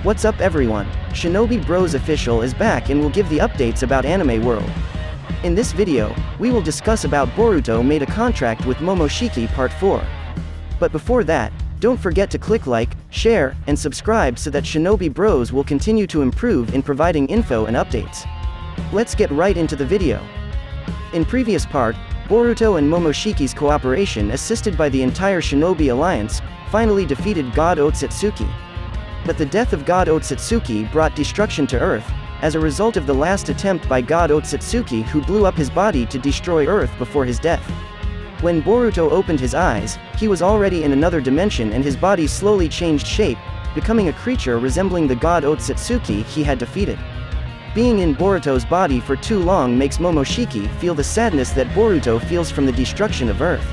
What's up everyone, Shinobi Bros Official is back and will give the updates about Anime World. In this video, we will discuss about Boruto made a contract with Momoshiki Part 4. But before that, don't forget to click like, share, and subscribe so that Shinobi Bros will continue to improve in providing info and updates. Let's get right into the video. In previous part, Boruto and Momoshiki's cooperation assisted by the entire Shinobi Alliance, finally defeated God Otsutsuki. But the death of God Otsutsuki brought destruction to Earth, as a result of the last attempt by God Otsutsuki who blew up his body to destroy Earth before his death. When Boruto opened his eyes, he was already in another dimension and his body slowly changed shape, becoming a creature resembling the God Otsutsuki he had defeated. Being in Boruto's body for too long makes Momoshiki feel the sadness that Boruto feels from the destruction of Earth.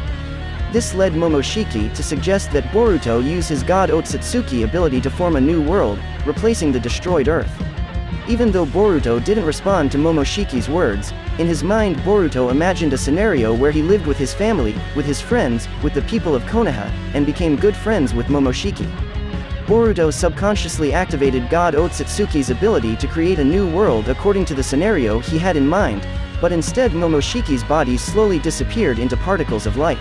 This led Momoshiki to suggest that Boruto use his God Otsutsuki ability to form a new world, replacing the destroyed Earth. Even though Boruto didn't respond to Momoshiki's words, in his mind Boruto imagined a scenario where he lived with his family, with his friends, with the people of Konoha, and became good friends with Momoshiki. Boruto subconsciously activated God Otsutsuki's ability to create a new world according to the scenario he had in mind, but instead Momoshiki's body slowly disappeared into particles of light.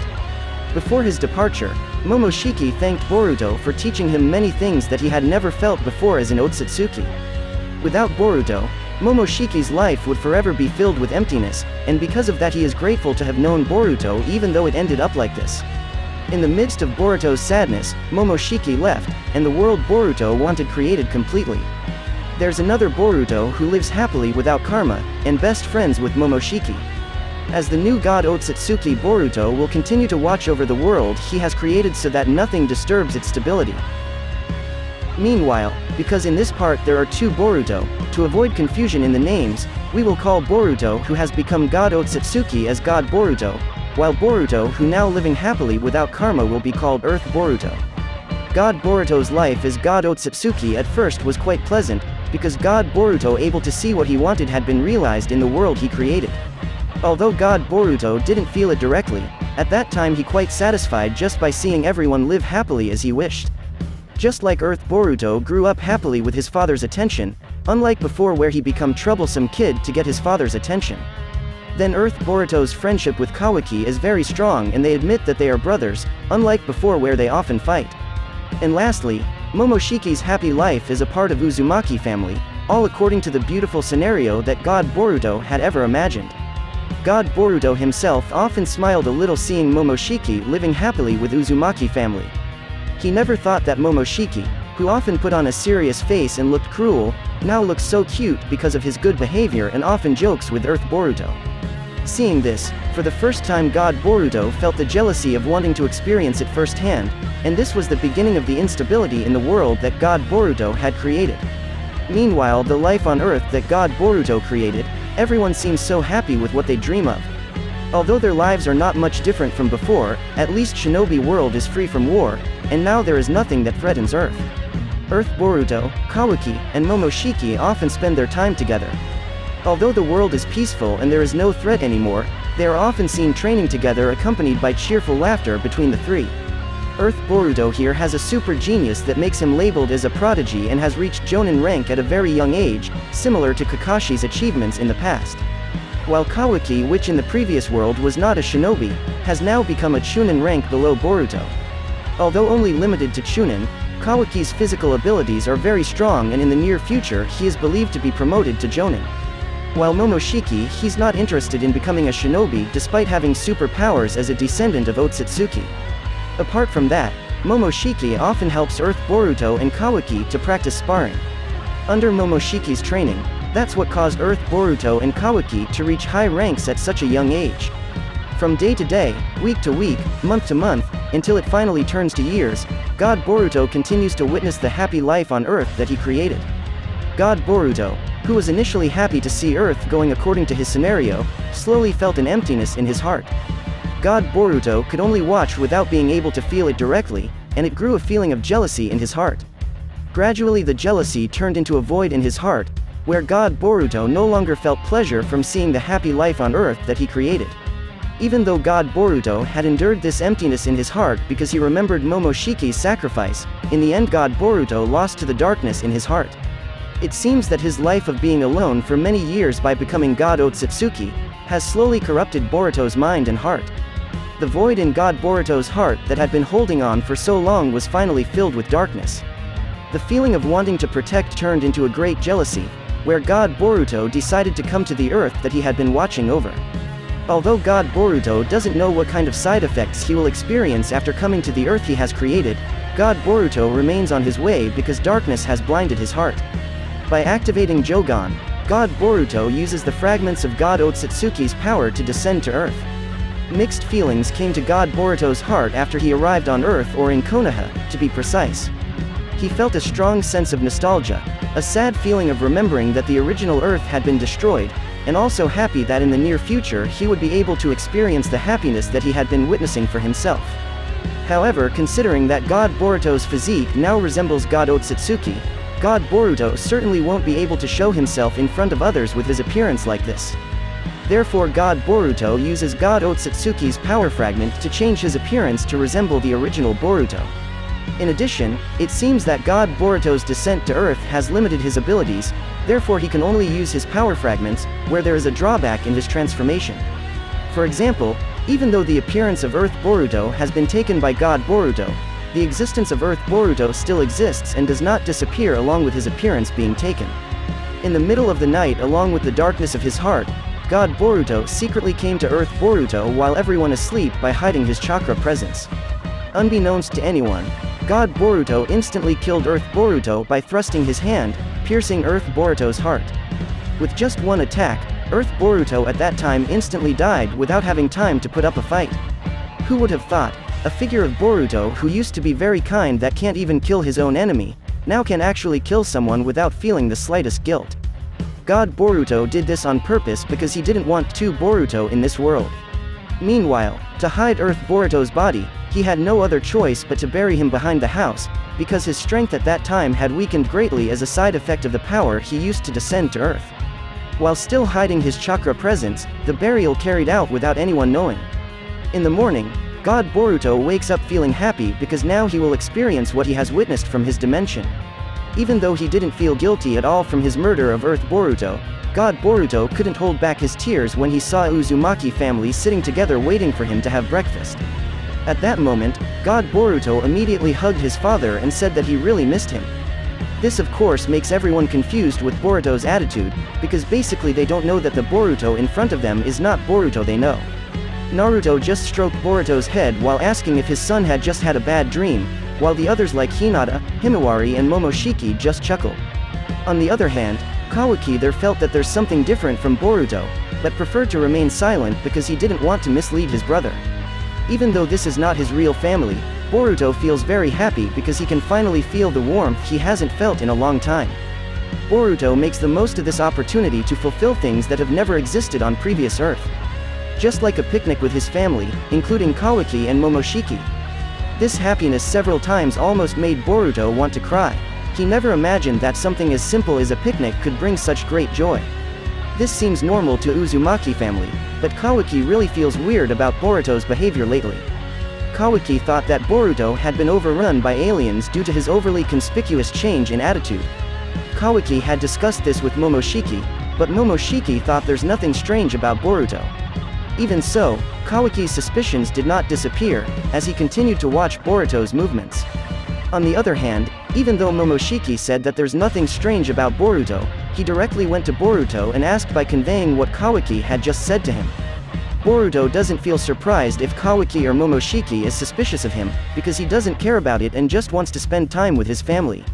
Before his departure, Momoshiki thanked Boruto for teaching him many things that he had never felt before as an Otsutsuki. Without Boruto, Momoshiki's life would forever be filled with emptiness, and because of that he is grateful to have known Boruto even though it ended up like this. In the midst of Boruto's sadness, Momoshiki left, and the world Boruto wanted created completely. There's another Boruto who lives happily without karma, and best friends with Momoshiki. As the new God Otsutsuki, Boruto will continue to watch over the world he has created so that nothing disturbs its stability. Meanwhile, because in this part there are two Boruto, to avoid confusion in the names, we will call Boruto who has become God Otsutsuki as God Boruto, while Boruto who now living happily without karma will be called Earth Boruto. God Boruto's life as God Otsutsuki at first was quite pleasant, because God Boruto able to see what he wanted had been realized in the world he created. Although God Boruto didn't feel it directly, at that time he quite satisfied just by seeing everyone live happily as he wished. Just like Earth Boruto grew up happily with his father's attention, unlike before where he become troublesome kid to get his father's attention. Then Earth Boruto's friendship with Kawaki is very strong and they admit that they are brothers, unlike before where they often fight. And lastly, Momoshiki's happy life is a part of Uzumaki family, all according to the beautiful scenario that God Boruto had ever imagined. God Boruto himself often smiled a little seeing Momoshiki living happily with Uzumaki family. He never thought that Momoshiki, who often put on a serious face and looked cruel, now looks so cute because of his good behavior and often jokes with Earth Boruto. Seeing this, for the first time God Boruto felt the jealousy of wanting to experience it firsthand, and this was the beginning of the instability in the world that God Boruto had created. Meanwhile, the life on Earth that God Boruto created, everyone seems so happy with what they dream of. Although their lives are not much different from before, at least Shinobi World is free from war, and now there is nothing that threatens Earth. Earth Boruto, Kawaki, and Momoshiki often spend their time together. Although the world is peaceful and there is no threat anymore, they are often seen training together accompanied by cheerful laughter between the three. Earth Boruto here has a super genius that makes him labeled as a prodigy and has reached Jonin rank at a very young age, similar to Kakashi's achievements in the past. While Kawaki, which in the previous world was not a shinobi, has now become a Chunin rank below Boruto. Although only limited to Chunin, Kawaki's physical abilities are very strong and in the near future he is believed to be promoted to Jonin. While Momoshiki, he's not interested in becoming a shinobi despite having superpowers as a descendant of Otsutsuki. Apart from that, Momoshiki often helps Earth Boruto and Kawaki to practice sparring. Under Momoshiki's training, that's what caused Earth Boruto and Kawaki to reach high ranks at such a young age. From day to day, week to week, month to month, until it finally turns to years, God Boruto continues to witness the happy life on Earth that he created. God Boruto, who was initially happy to see Earth going according to his scenario, slowly felt an emptiness in his heart. God Boruto could only watch without being able to feel it directly, and it grew a feeling of jealousy in his heart. Gradually the jealousy turned into a void in his heart, where God Boruto no longer felt pleasure from seeing the happy life on Earth that he created. Even though God Boruto had endured this emptiness in his heart because he remembered Momoshiki's sacrifice, in the end God Boruto lost to the darkness in his heart. It seems that his life of being alone for many years by becoming God Otsutsuki has slowly corrupted Boruto's mind and heart. The void in God Boruto's heart that had been holding on for so long was finally filled with darkness. The feeling of wanting to protect turned into a great jealousy, where God Boruto decided to come to the earth that he had been watching over. Although God Boruto doesn't know what kind of side effects he will experience after coming to the earth he has created, God Boruto remains on his way because darkness has blinded his heart. By activating Jogan, God Boruto uses the fragments of God Otsutsuki's power to descend to earth. Mixed feelings came to God Boruto's heart after he arrived on Earth, or in Konoha, to be precise. He felt a strong sense of nostalgia, a sad feeling of remembering that the original Earth had been destroyed, and also happy that in the near future he would be able to experience the happiness that he had been witnessing for himself. However, considering that God Boruto's physique now resembles God Otsutsuki, God Boruto certainly won't be able to show himself in front of others with his appearance like this. Therefore God Boruto uses God Otsutsuki's power fragment to change his appearance to resemble the original Boruto. In addition, it seems that God Boruto's descent to Earth has limited his abilities, therefore he can only use his power fragments, where there is a drawback in his transformation. For example, even though the appearance of Earth Boruto has been taken by God Boruto, the existence of Earth Boruto still exists and does not disappear along with his appearance being taken. In the middle of the night, along with the darkness of his heart, God Boruto secretly came to Earth Boruto while everyone asleep by hiding his chakra presence. Unbeknownst to anyone, God Boruto instantly killed Earth Boruto by thrusting his hand, piercing Earth Boruto's heart. With just one attack, Earth Boruto at that time instantly died without having time to put up a fight. Who would have thought, a figure of Boruto who used to be very kind that can't even kill his own enemy, now can actually kill someone without feeling the slightest guilt. God Boruto did this on purpose because he didn't want two Boruto in this world. Meanwhile, to hide Earth Boruto's body, he had no other choice but to bury him behind the house, because his strength at that time had weakened greatly as a side effect of the power he used to descend to Earth. While still hiding his chakra presence, the burial carried out without anyone knowing. In the morning, God Boruto wakes up feeling happy because now he will experience what he has witnessed from his dimension. Even though he didn't feel guilty at all from his murder of Earth Boruto, God Boruto couldn't hold back his tears when he saw Uzumaki family sitting together waiting for him to have breakfast. At that moment, God Boruto immediately hugged his father and said that he really missed him. This of course makes everyone confused with Boruto's attitude, because basically they don't know that the Boruto in front of them is not Boruto they know. Naruto just stroked Boruto's head while asking if his son had just had a bad dream, while the others like Hinata, Himawari and Momoshiki just chuckled. On the other hand, Kawaki there felt that there's something different from Boruto, but preferred to remain silent because he didn't want to mislead his brother. Even though this is not his real family, Boruto feels very happy because he can finally feel the warmth he hasn't felt in a long time. Boruto makes the most of this opportunity to fulfill things that have never existed on previous Earth. Just like a picnic with his family, including Kawaki and Momoshiki. This happiness several times almost made Boruto want to cry. He never imagined that something as simple as a picnic could bring such great joy. This seems normal to Uzumaki family, but Kawaki really feels weird about Boruto's behavior lately. Kawaki thought that Boruto had been overrun by aliens due to his overly conspicuous change in attitude. Kawaki had discussed this with Momoshiki, but Momoshiki thought there's nothing strange about Boruto. Even so, Kawaki's suspicions did not disappear, as he continued to watch Boruto's movements. On the other hand, even though Momoshiki said that there's nothing strange about Boruto, he directly went to Boruto and asked by conveying what Kawaki had just said to him. Boruto doesn't feel surprised if Kawaki or Momoshiki is suspicious of him, because he doesn't care about it and just wants to spend time with his family.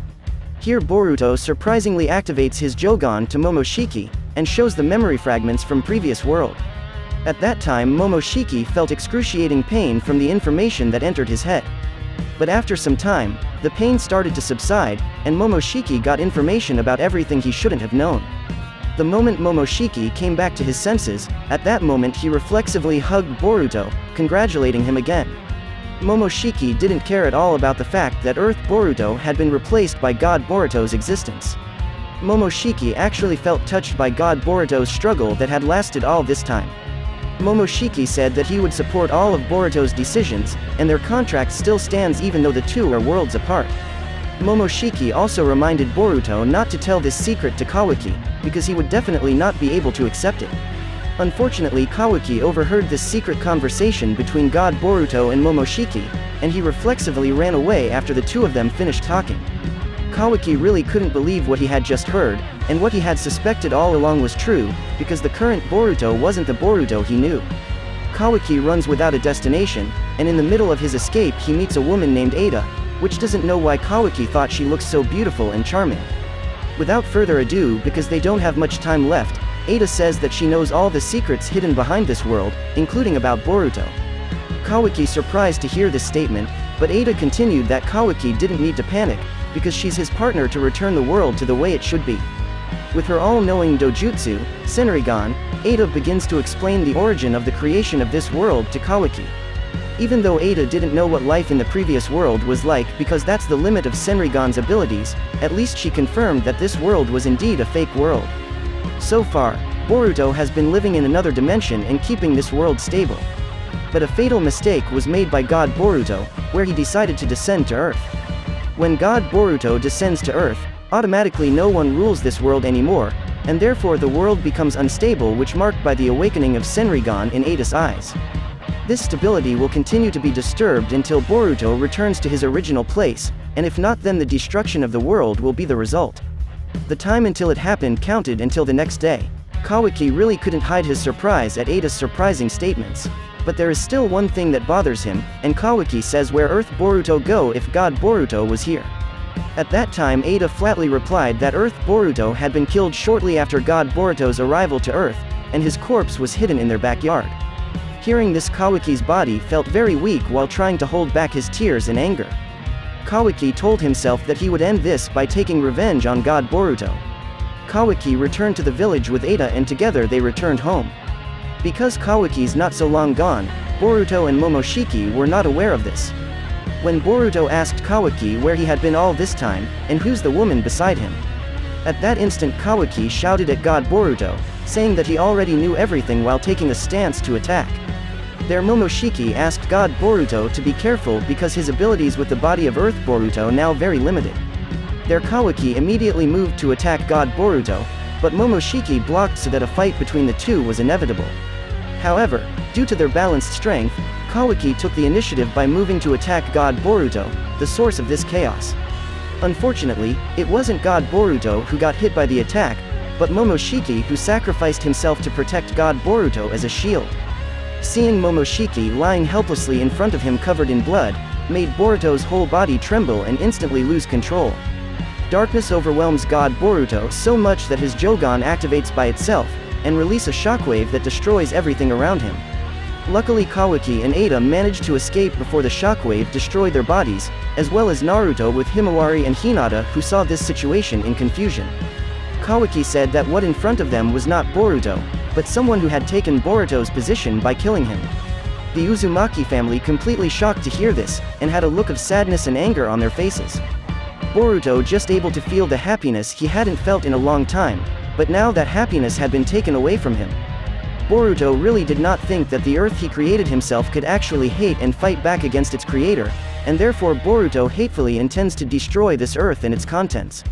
Here Boruto surprisingly activates his Jogan to Momoshiki, and shows the memory fragments from previous world. At that time Momoshiki felt excruciating pain from the information that entered his head. But after some time, the pain started to subside, and Momoshiki got information about everything he shouldn't have known. The moment Momoshiki came back to his senses, at that moment he reflexively hugged Boruto, congratulating him again. Momoshiki didn't care at all about the fact that Earth Boruto had been replaced by God Boruto's existence. Momoshiki actually felt touched by God Boruto's struggle that had lasted all this time. Momoshiki said that he would support all of Boruto's decisions, and their contract still stands even though the two are worlds apart. Momoshiki also reminded Boruto not to tell this secret to Kawaki, because he would definitely not be able to accept it. Unfortunately, Kawaki overheard this secret conversation between God Boruto and Momoshiki, and he reflexively ran away after the two of them finished talking. Kawaki really couldn't believe what he had just heard, and what he had suspected all along was true, because the current Boruto wasn't the Boruto he knew. Kawaki runs without a destination, and in the middle of his escape he meets a woman named Ada, which doesn't know why Kawaki thought she looked so beautiful and charming. Without further ado, because they don't have much time left, Ada says that she knows all the secrets hidden behind this world, including about Boruto. Kawaki surprised to hear this statement, but Ada continued that Kawaki didn't need to panic, because she's his partner to return the world to the way it should be. With her all-knowing dojutsu, Senrigan, Ada begins to explain the origin of the creation of this world to Kawaki. Even though Ada didn't know what life in the previous world was like because that's the limit of Senrigan's abilities, at least she confirmed that this world was indeed a fake world. So far, Boruto has been living in another dimension and keeping this world stable. But a fatal mistake was made by God Boruto, where he decided to descend to Earth. When God Boruto descends to Earth, automatically no one rules this world anymore, and therefore the world becomes unstable, which marked by the awakening of Senrigan in Ada's eyes. This stability will continue to be disturbed until Boruto returns to his original place, and if not, then the destruction of the world will be the result. The time until it happened counted until the next day. Kawaki really couldn't hide his surprise at Ada's surprising statements. But there is still one thing that bothers him, and Kawaki says, where Earth Boruto go if God Boruto was here? At that time Ada flatly replied that Earth Boruto had been killed shortly after God Boruto's arrival to Earth, and his corpse was hidden in their backyard. Hearing this, Kawaki's body felt very weak while trying to hold back his tears and anger. Kawaki told himself that he would end this by taking revenge on God Boruto. Kawaki returned to the village with Ada and together they returned home. Because Kawaki's not so long gone, Boruto and Momoshiki were not aware of this. When Boruto asked Kawaki where he had been all this time, and who's the woman beside him. At that instant Kawaki shouted at God Boruto, saying that he already knew everything while taking a stance to attack. There Momoshiki asked God Boruto to be careful because his abilities with the body of Earth Boruto now very limited. There Kawaki immediately moved to attack God Boruto, but Momoshiki blocked so that a fight between the two was inevitable. However, due to their balanced strength, Kawaki took the initiative by moving to attack God Boruto, the source of this chaos. Unfortunately, it wasn't God Boruto who got hit by the attack, but Momoshiki, who sacrificed himself to protect God Boruto as a shield. Seeing Momoshiki lying helplessly in front of him covered in blood, made Boruto's whole body tremble and instantly lose control. Darkness overwhelms God Boruto so much that his Jogan activates by itself, and release a shockwave that destroys everything around him. Luckily Kawaki and Ada managed to escape before the shockwave destroyed their bodies, as well as Naruto with Himawari and Hinata, who saw this situation in confusion. Kawaki said that what in front of them was not Boruto, but someone who had taken Boruto's position by killing him. The Uzumaki family completely shocked to hear this, and had a look of sadness and anger on their faces. Boruto just able to feel the happiness he hadn't felt in a long time, but now that happiness had been taken away from him. Boruto really did not think that the Earth he created himself could actually hate and fight back against its creator, and therefore Boruto hatefully intends to destroy this Earth and its contents.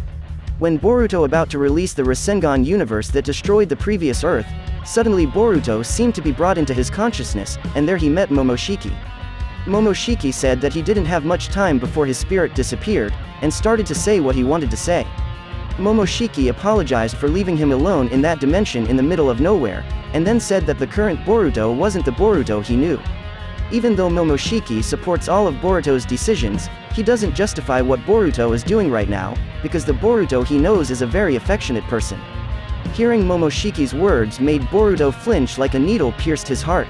When Boruto about to release the Rasengan universe that destroyed the previous Earth, suddenly Boruto seemed to be brought into his consciousness, and there he met Momoshiki. Momoshiki said that he didn't have much time before his spirit disappeared, and started to say what he wanted to say. Momoshiki apologized for leaving him alone in that dimension in the middle of nowhere, and then said that the current Boruto wasn't the Boruto he knew. Even though Momoshiki supports all of Boruto's decisions, he doesn't justify what Boruto is doing right now, because the Boruto he knows is a very affectionate person. Hearing Momoshiki's words made Boruto flinch like a needle pierced his heart.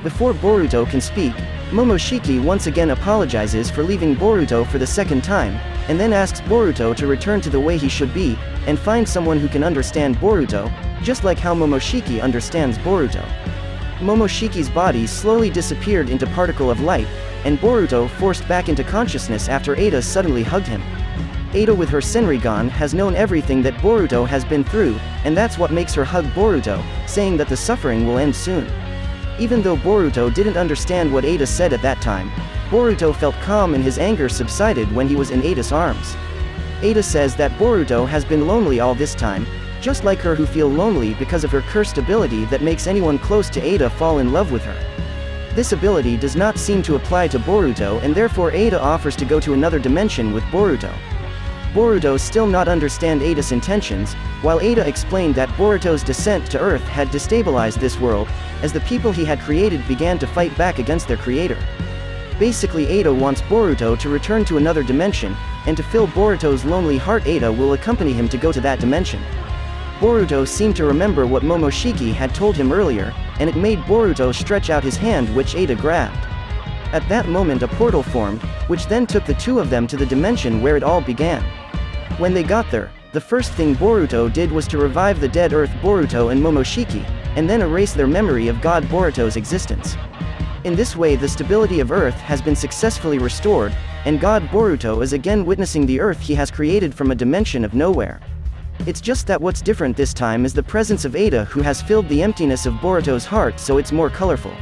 Before Boruto can speak, Momoshiki once again apologizes for leaving Boruto for the second time, and then asks Boruto to return to the way he should be, and find someone who can understand Boruto, just like how Momoshiki understands Boruto. Momoshiki's body slowly disappeared into particle of light, and Boruto forced back into consciousness after Ada suddenly hugged him. Ada with her Senrigan has known everything that Boruto has been through, and that's what makes her hug Boruto, saying that the suffering will end soon. Even though Boruto didn't understand what Ada said at that time, Boruto felt calm and his anger subsided when he was in Ada's arms. Ada says that Boruto has been lonely all this time, just like her who feel lonely because of her cursed ability that makes anyone close to Ada fall in love with her. This ability does not seem to apply to Boruto and therefore Ada offers to go to another dimension with Boruto. Boruto still not understand Ada's intentions, while Ada explained that Boruto's descent to Earth had destabilized this world, as the people he had created began to fight back against their creator. Basically Ada wants Boruto to return to another dimension, and to fill Boruto's lonely heart Ada will accompany him to go to that dimension. Boruto seemed to remember what Momoshiki had told him earlier, and it made Boruto stretch out his hand which Ada grabbed. At that moment a portal formed, which then took the two of them to the dimension where it all began. When they got there, the first thing Boruto did was to revive the dead Earth Boruto and Momoshiki, and then erase their memory of God Boruto's existence. In this way the stability of Earth has been successfully restored, and God Boruto is again witnessing the Earth he has created from a dimension of nowhere. It's just that what's different this time is the presence of Ada who has filled the emptiness of Boruto's heart so it's more colorful.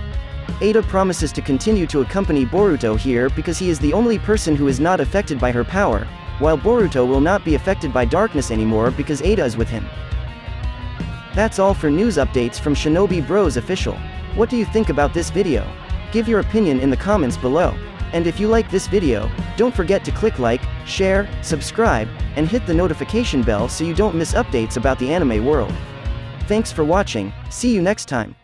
Ada promises to continue to accompany Boruto here because he is the only person who is not affected by her power, while Boruto will not be affected by darkness anymore because Ada is with him. That's all for news updates from Shinobi Bros Official. What do you think about this video? Give your opinion in the comments below. And if you like this video, don't forget to click like, share, subscribe, and hit the notification bell so you don't miss updates about the anime world. Thanks for watching, see you next time.